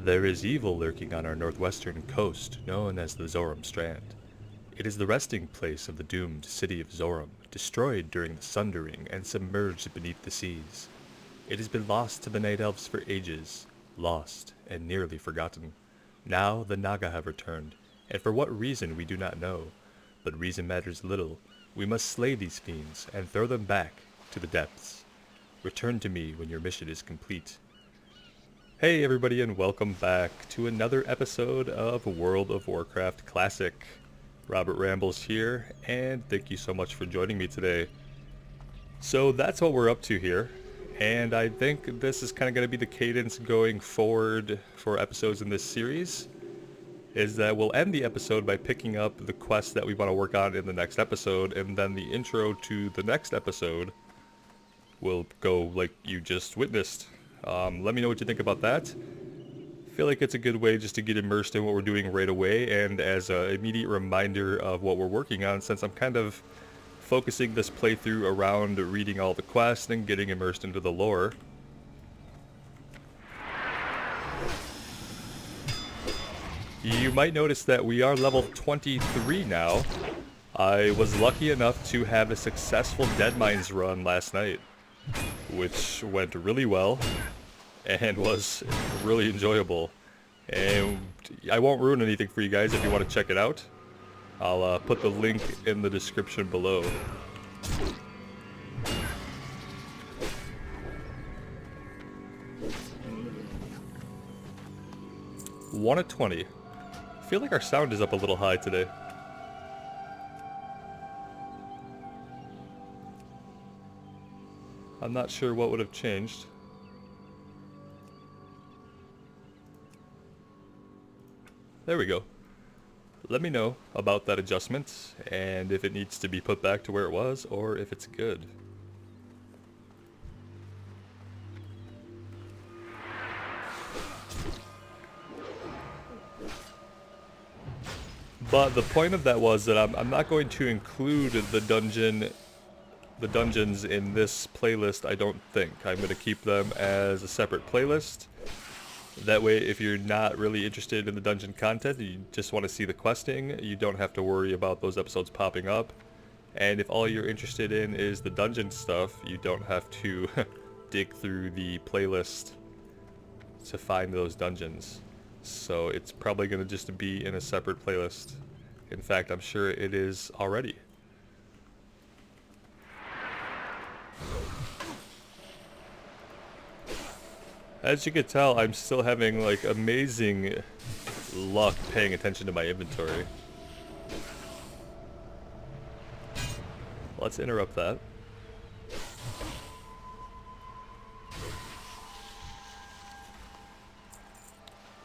There is evil lurking on our northwestern coast, known as the Zoram Strand. It is the resting place of the doomed city of Zoram, destroyed during the Sundering and submerged beneath the seas. It has been lost to the Night Elves for ages, lost and nearly forgotten. Now the Naga have returned, and for what reason we do not know. But reason matters little. We must slay these fiends and throw them back to the depths. Return to me when your mission is complete. Hey everybody, and welcome back to another episode of World of Warcraft Classic. Robert Rambles here, and thank you so much for joining me today. So that's what we're up to here, and I think this is kind of going to be the cadence going forward for episodes in this series, is that we'll end the episode by picking up the quest that we want to work on in the next episode, and then the intro to the next episode will go like you just witnessed. Let me know what you think about that. I feel like it's a good way just to get immersed in what we're doing right away, and as an immediate reminder of what we're working on, since I'm kind of focusing this playthrough around reading all the quests and getting immersed into the lore. You might notice that we are level 23 now. I was lucky enough to have a successful Deadmines run last night, which went really well and was really enjoyable. And I won't ruin anything for you guys if you want to check it out. I'll put the link in the description below. One at 20. I feel like our sound is up a little high today. I'm not sure what would have changed. There we go. Let me know about that adjustment, and if it needs to be put back to where it was, or if it's good. But the point of that was that I'm not going to include the dungeons in this playlist, I don't think. I'm going to keep them as a separate playlist. That way, if you're not really interested in the dungeon content, you just want to see the questing, you don't have to worry about those episodes popping up. And if all you're interested in is the dungeon stuff, you don't have to dig through the playlist to find those dungeons. So it's probably going to just be in a separate playlist. In fact, I'm sure it is already. As you can tell, I'm still having like amazing luck paying attention to my inventory. Let's interrupt that.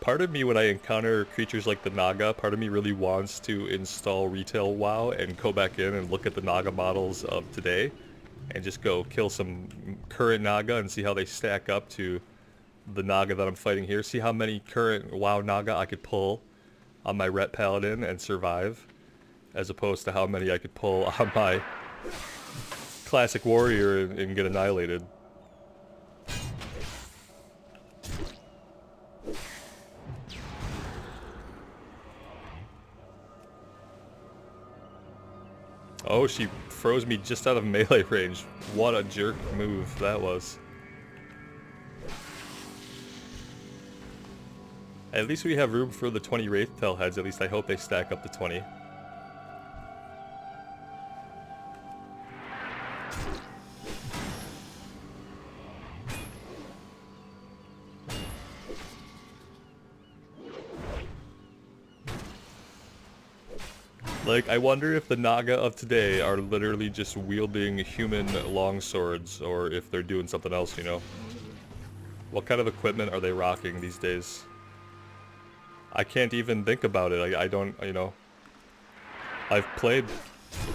Part of me, when I encounter creatures like the Naga, part of me really wants to install retail WoW and go back in and look at the Naga models of today and just go kill some current Naga and see how they stack up to the Naga that I'm fighting here. See how many current WoW Naga I could pull on my Ret Paladin and survive, as opposed to how many I could pull on my Classic Warrior and get annihilated. Oh, she froze me just out of melee range. What a jerk move that was. At least we have room for the 20 Wraithtail heads. At least I hope they stack up to 20. Like, I wonder if the Naga of today are literally just wielding human longswords, or if they're doing something else, you know? What kind of equipment are they rocking these days? I can't even think about it. I don't, you know, I've played,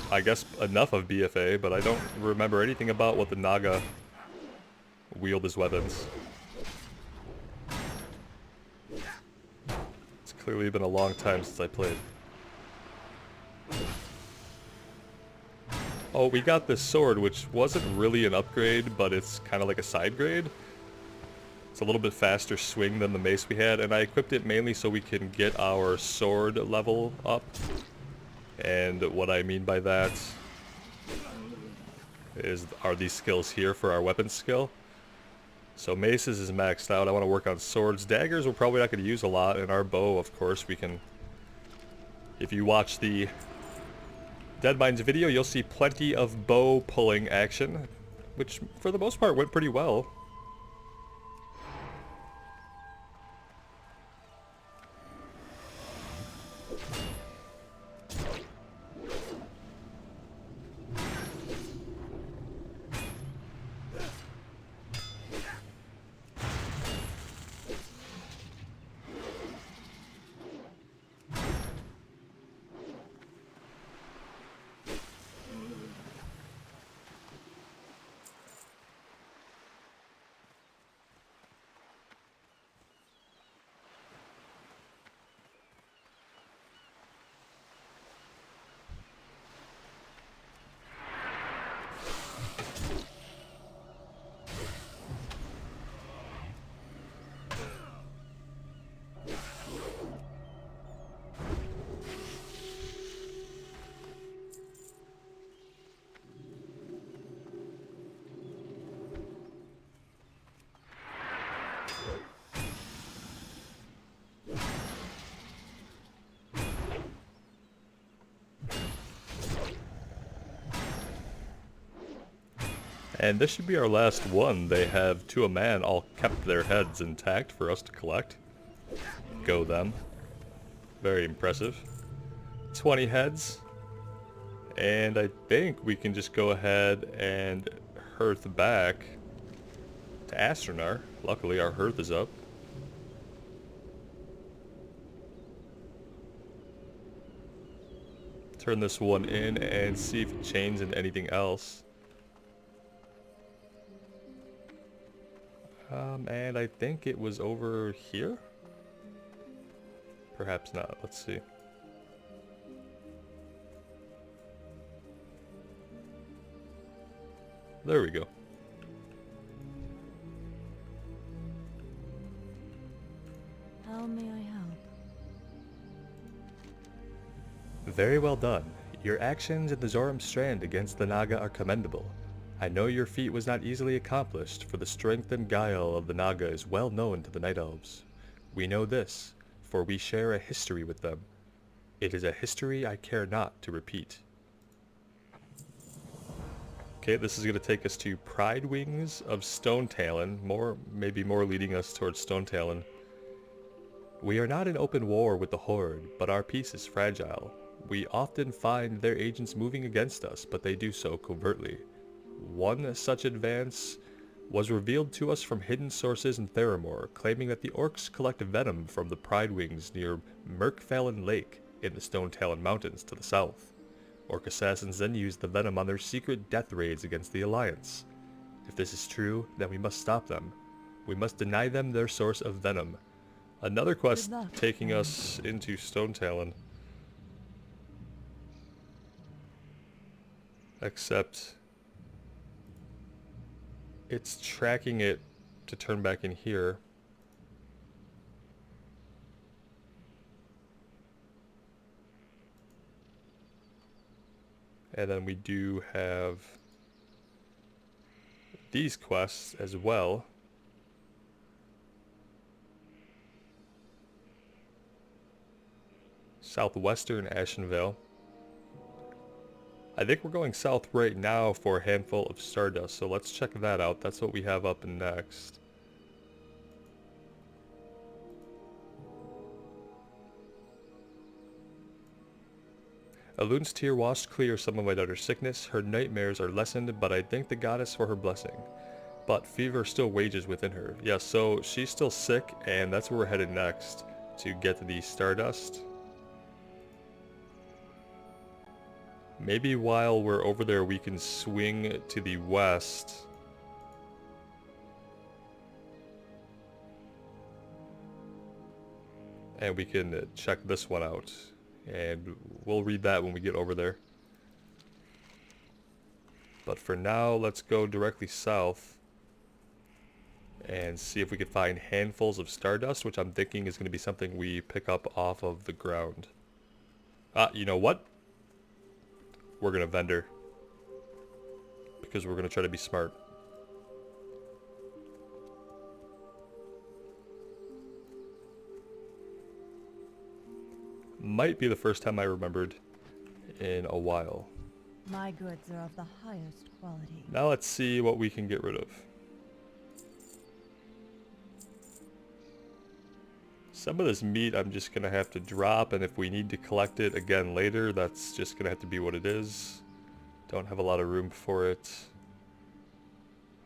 I guess, enough of BFA, but I don't remember anything about what the Naga wield as weapons. It's clearly been a long time since I played. Oh, we got this sword, which wasn't really an upgrade, but it's kind of like a side grade. It's a little bit faster swing than the mace we had, and I equipped it mainly so we can get our sword level up. And what I mean by that are these skills here for our weapon skill. So maces is maxed out. I want to work on swords. Daggers we're probably not going to use a lot, and our bow, of course, we can... If you watch the Deadmines video, you'll see plenty of bow pulling action, which for the most part went pretty well. And this should be our last one. They have, to a man, all kept their heads intact for us to collect. Go them. Very impressive. 20 heads. And I think we can just go ahead and hearth back to Astronar. Luckily our hearth is up. Turn this one in and see if it changes into anything else. And I think it was over here? Perhaps not. Let's see. There we go. How may I help? Very well done. Your actions in the Zoram Strand against the Naga are commendable. I know your feat was not easily accomplished, for the strength and guile of the Naga is well known to the Night Elves. We know this, for we share a history with them. It is a history I care not to repeat. Okay, this is going to take us to Pride Wings of Stone Talon, maybe more leading us towards Stone Talon. We are not in open war with the Horde, but our peace is fragile. We often find their agents moving against us, but they do so covertly. One such advance was revealed to us from hidden sources in Theramore, claiming that the orcs collect venom from the Pride Wings near Merkfallen Lake in the Stone Talon Mountains to the south. Orc assassins then use the venom on their secret death raids against the Alliance. If this is true, then we must stop them. We must deny them their source of venom. Another quest taking us into Stone Talon. Except it's tracking it to turn back in here. And then we do have these quests as well. Southwestern Ashenvale. I think we're going south right now for a handful of Stardust, so let's check that out. That's what we have up next. Alun's tear washed clear some of my daughter's sickness. Her nightmares are lessened, but I thank the goddess for her blessing. But fever still wages within her. Yeah, so she's still sick, and that's where we're headed next to get the Stardust. Maybe while we're over there we can swing to the west. And we can check this one out. And we'll read that when we get over there. But for now, let's go directly south. and see if we could find handfuls of Stardust, which I'm thinking is going to be something we pick up off of the ground. You know what? We're going to vendor. Because we're going to try to be smart. Might be the first time I remembered in a while. My goods are of the highest quality. Now let's see what we can get rid of. Some of this meat I'm just going to have to drop, and if we need to collect it again later, that's just going to have to be what it is. Don't have a lot of room for it.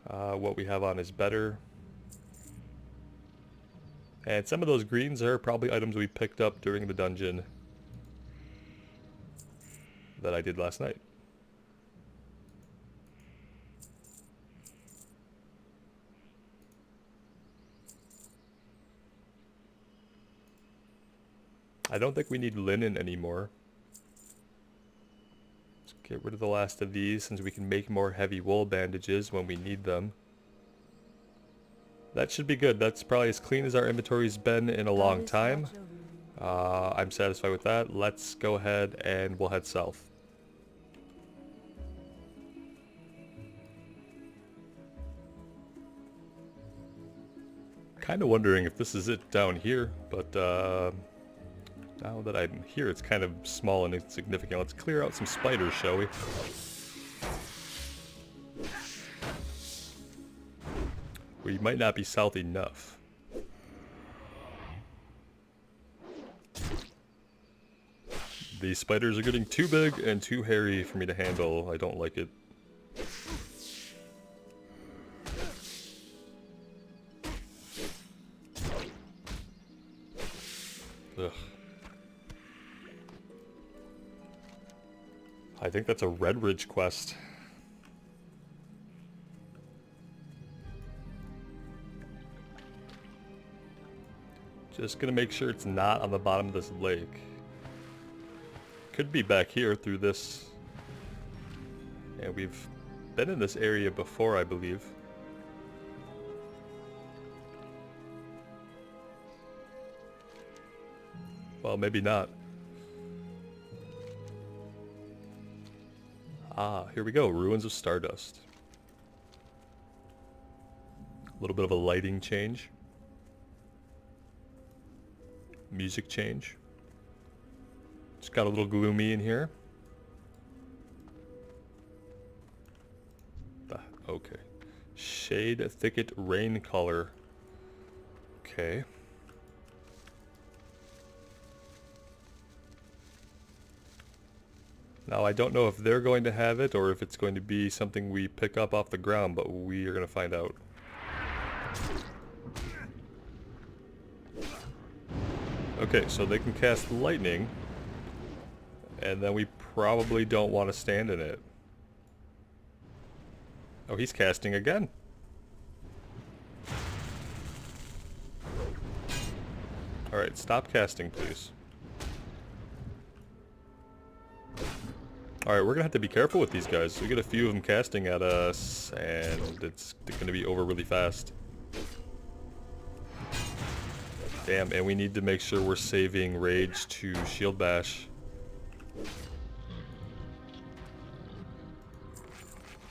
What we have on is better. And some of those greens are probably items we picked up during the dungeon that I did last night. I don't think we need linen anymore. Let's get rid of the last of these since we can make more heavy wool bandages when we need them. That should be good. That's probably as clean as our inventory's been in a long time. I'm satisfied with that. Let's go ahead and we'll head south. Kind of wondering if this is it down here, but now that I'm here, it's kind of small and insignificant. Let's clear out some spiders, shall we? We might not be south enough. These spiders are getting too big and too hairy for me to handle. I don't like it. Ugh. I think that's a Red Ridge quest. Just gonna make sure it's not on the bottom of this lake. Could be back here through this. Yeah, we've been in this area before, I believe. Well, maybe not. Ah, here we go. Ruins of Stardust. A little bit of a lighting change. Music change. Just got a little gloomy in here. Okay. Shade, thicket, rain color. Okay. Now I don't know if they're going to have it or if it's going to be something we pick up off the ground, but we are going to find out. Okay, so they can cast lightning, and then we probably don't want to stand in it. Oh, he's casting again. Alright, stop casting, please. Alright, we're gonna have to be careful with these guys. We get a few of them casting at us, and it's gonna be over really fast. Damn, and we need to make sure we're saving Rage to Shield Bash.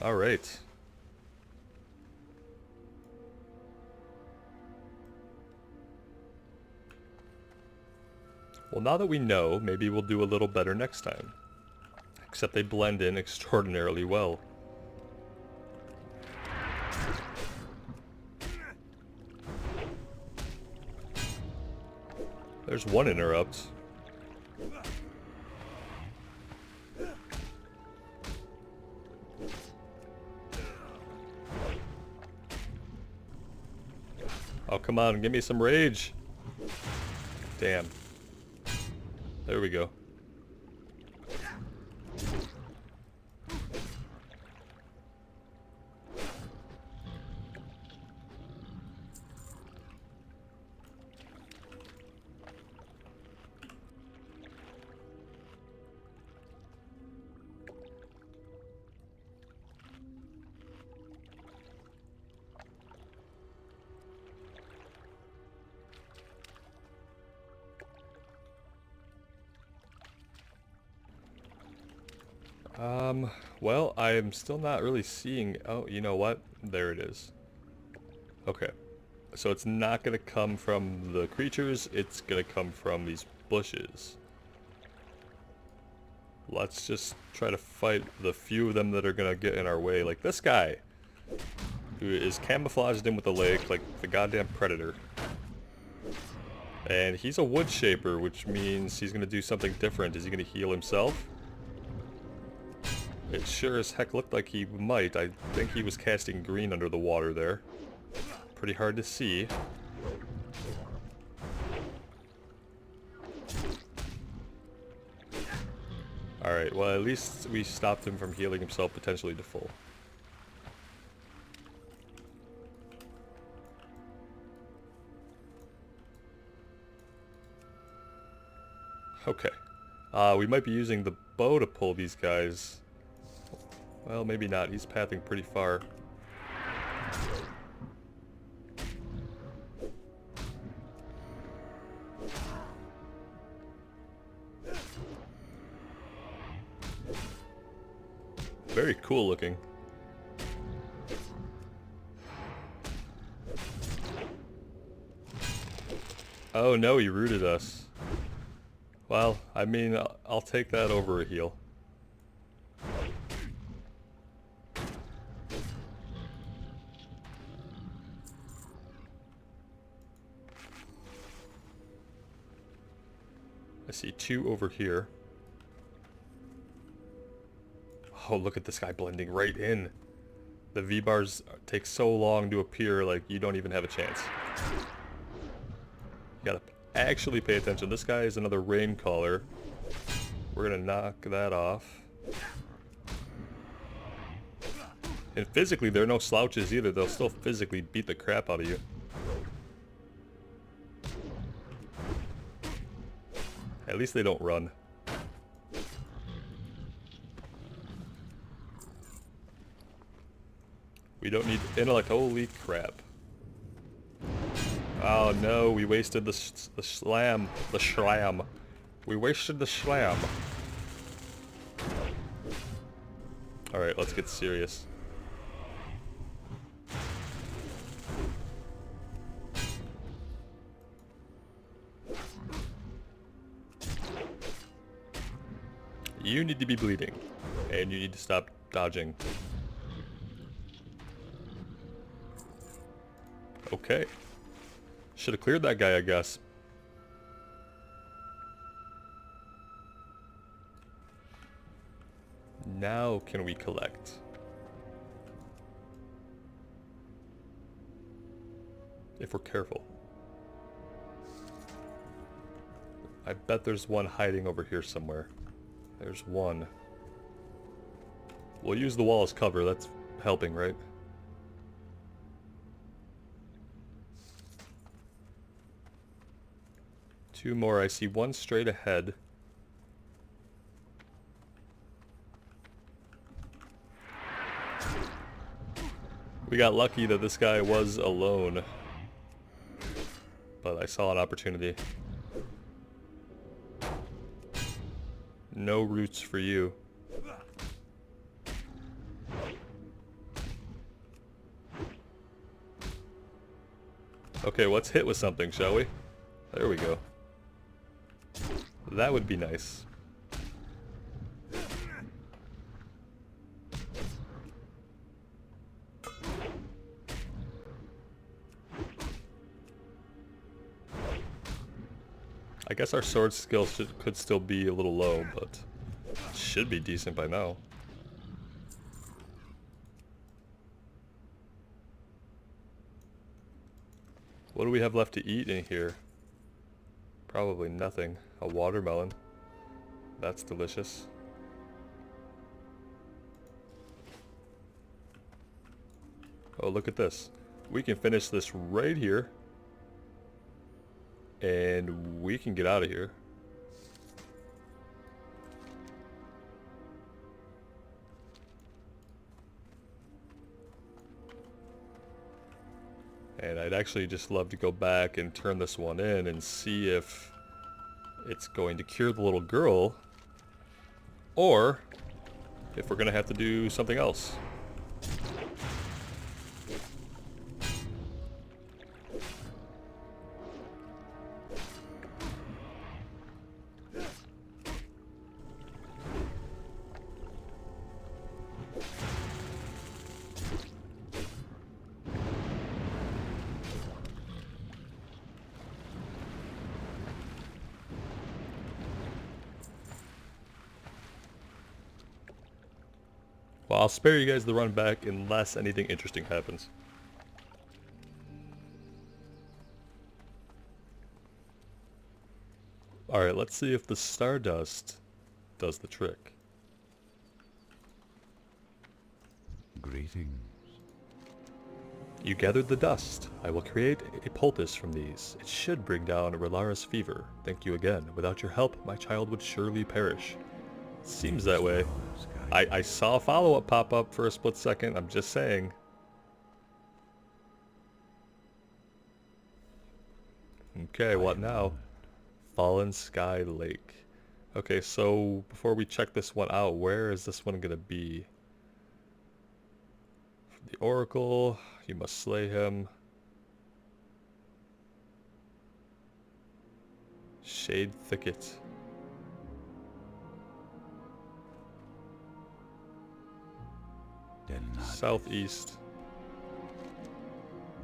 Alright. Well, now that we know, maybe we'll do a little better next time. Except they blend in extraordinarily well. There's one interrupt. Oh, come on, give me some rage. Damn. There we go. Well, I'm still not really seeing... Oh, you know what? There it is. Okay. So it's not gonna come from the creatures, it's gonna come from these bushes. Let's just try to fight the few of them that are gonna get in our way. Like this guy, who is camouflaged in with the lake like the goddamn predator. And he's a wood shaper, which means he's gonna do something different. Is he gonna heal himself? It sure as heck looked like he might. I think he was casting green under the water there. Pretty hard to see. Alright, well at least we stopped him from healing himself potentially to full. Okay. We might be using the bow to pull these guys. Well, maybe not. He's pathing pretty far. Very cool looking. Oh no, he rooted us. Well, I mean, I'll take that over a heal. I see two over here. Oh, look at this guy blending right in. The V-bars take so long to appear, like, you don't even have a chance. You gotta actually pay attention. This guy is another rain caller. We're gonna knock that off. And physically, they're no slouches either. They'll still physically beat the crap out of you. At least they don't run. We don't need intellect. Holy crap. Oh no, we wasted the slam. The shlam. We wasted the shlam. Alright, let's get serious. You need to be bleeding. And you need to stop dodging. Okay. Should have cleared that guy, I guess. Now can we collect? If we're careful. I bet there's one hiding over here somewhere. There's one. We'll use the wall as cover, that's helping, right? Two more, I see one straight ahead. We got lucky that this guy was alone. But I saw an opportunity. No roots for you. Okay, let's hit with something, shall we? There we go. That would be nice. I guess our sword skill could still be a little low, but should be decent by now. What do we have left to eat in here? Probably nothing. A watermelon. That's delicious. Oh, look at this. We can finish this right here. And we can get out of here. And I'd actually just love to go back and turn this one in and see if it's going to cure the little girl, or if we're gonna have to do something else. Well, I'll spare you guys the run back unless anything interesting happens. Alright, let's see if the Stardust does the trick. Greetings. You gathered the dust. I will create a poultice from these. It should bring down Relara's fever. Thank you again. Without your help, my child would surely perish. Seems that way. I saw a follow-up pop up for a split second. I'm just saying. Okay, what now? Fallen Sky Lake. Okay, so before we check this one out, where is this one gonna be? The Oracle, you must slay him. Shade Thicket. Southeast.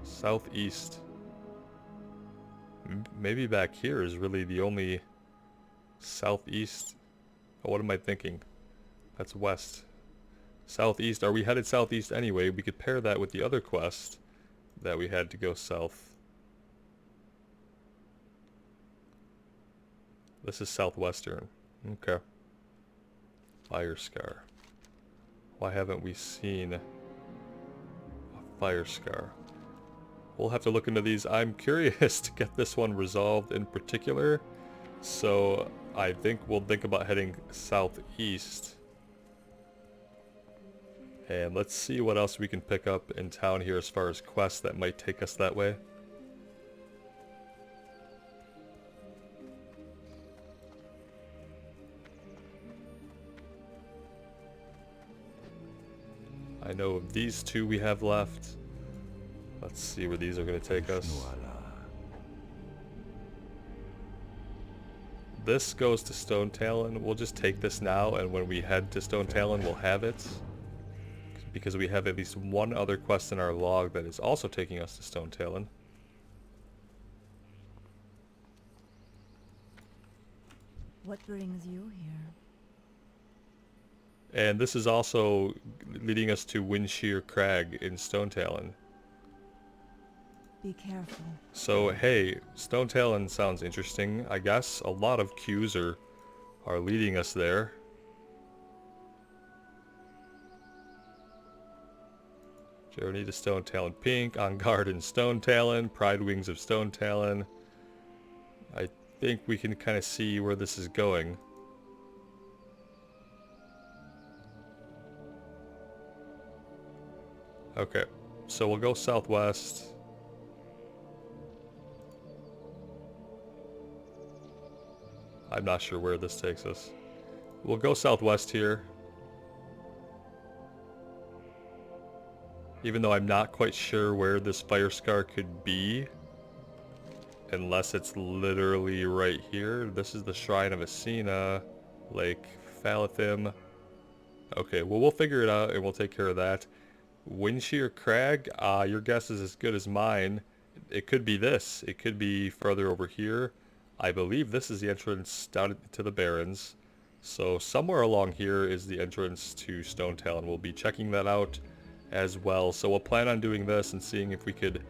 Southeast. Maybe back here is really the only southeast. Oh, what am I thinking? That's west. Southeast. Are we headed southeast anyway? We could pair that with the other quest that we had to go south. This is southwestern. Okay. Fire Scar. Why haven't we seen a Fire Scar? We'll have to look into these. I'm curious to get this one resolved in particular. So I think we'll think about heading southeast. And let's see what else we can pick up in town here as far as quests that might take us that way. I know of these two we have left. Let's see where these are going to take us. This goes to Stone Talon. We'll just take this now, and when we head to Stone Talon, we'll have it. Because we have at least one other quest in our log that is also taking us to Stone Talon. What brings you here? And this is also leading us to Windshear Crag in Stone Talon. Be careful. So hey, Stone Talon sounds interesting. I guess a lot of queues are leading us there. Journey to Stone Talon Pink, On Guard in Stone Talon, Pride Wings of Stone Talon. I think we can kind of see where this is going. Okay, so we'll go southwest. I'm not sure where this takes us. We'll go southwest here. Even though I'm not quite sure where this Fire Scar could be. Unless it's literally right here. This is the Shrine of Asina. Lake Phalathim. Okay, well we'll figure it out and we'll take care of that. Windshear Crag, your guess is as good as mine. It could be this. It could be further over here. I believe this is the entrance down to the Barrens. So somewhere along here is the entrance to Stone Talon. We'll be checking that out as well. So we'll plan on doing this and seeing if we could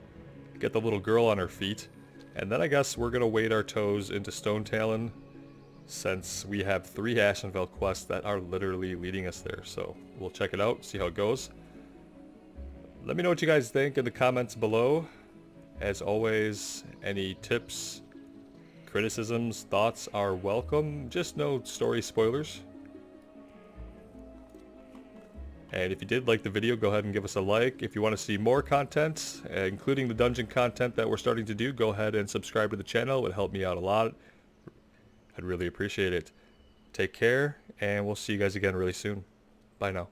get the little girl on her feet. And then I guess we're going to wade our toes into Stone Talon, since we have 3 Ashenvale quests that are literally leading us there. So we'll check it out, see how it goes. Let me know what you guys think in the comments below. As always, any tips, criticisms, thoughts are welcome. Just no story spoilers. And if you did like the video, go ahead and give us a like. If you want to see more content, including the dungeon content that we're starting to do, go ahead and subscribe to the channel. It would help me out a lot. I'd really appreciate it. Take care, and we'll see you guys again really soon. Bye now.